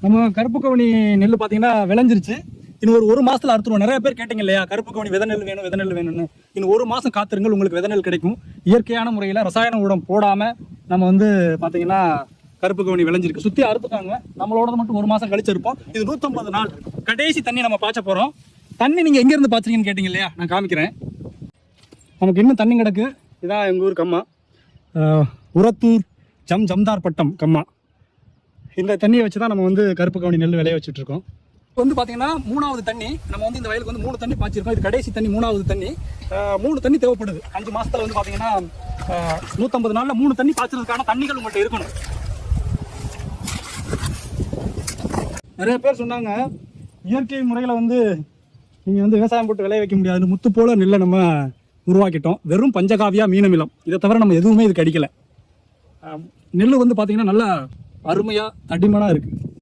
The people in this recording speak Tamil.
நம்ம கருப்பு கவுனி நெல் பார்த்தீங்கன்னா விளைஞ்சிருச்சு. இன்னும் ஒரு மாசத்துல அறுத்துருவோம். நிறைய பேர் கேட்டீங்க இல்லையா, கருப்பு கவுனி விதை நெல் வேணும்னு. இன்னும் ஒரு மாசம் காத்திருங்கள், உங்களுக்கு விதை நெல் கிடைக்கும். இயற்கையான முறையில் ரசாயன உரம் போடாம நம்ம வந்து பார்த்தீங்கன்னா கருப்பு கவுனி விளைஞ்சிருக்கு. சுற்றி அறுத்துக்காங்க. நம்மளோட மட்டும் ஒரு மாசம் கழிச்சு இருப்போம். இது 150 நாள் கடைசி தண்ணி நம்ம பாய்ச்ச போறோம். தண்ணி நீங்க எங்க இருந்து பாய்ச்சறீங்கன்னு கேட்டீங்க இல்லையா, நான் காமிக்கிறேன். நமக்கு இன்னும் தண்ணி கிடக்கு. இதான் எங்கள் ஊர் கம்மா, உரத்தூர் ஜம்தார் பட்டம் கம்மா. இந்த தண்ணியை வச்சு தான் நம்ம வந்து கருப்பு கவுனி நெல் விளைய வச்சுட்டு இருக்கோம். இப்போ வந்து பார்த்தீங்கன்னா 3வது தண்ணி. நம்ம வந்து இந்த வயலுக்கு வந்து 3 தண்ணி பாய்ச்சிருக்கோம். இது கடைசி தண்ணி, 3வது தண்ணி. 3 தண்ணி தேவைப்படுது. 5 மாசத்துல வந்து பார்த்தீங்கன்னா 150 நாளில் 3 தண்ணி பாய்ச்சறதுக்கான தண்ணிகள் உங்கள்கிட்ட இருக்கணும். நிறைய பேர் சொன்னாங்க இயற்கை முறையில் வந்து நீங்கள் வந்து விவசாயம் போட்டு விளைய வைக்க முடியாது. முத்து போல நெல்லை நம்ம உருவாக்கிட்டோம். வெறும் பஞ்சகாவியா மீனமிலம், இதை தவிர நம்ம எதுவுமே இதுக்கு அடிக்கலை. நெல் வந்து பார்த்தீங்கன்னா நல்லா அருமையாக தடிமனாக இருக்குது.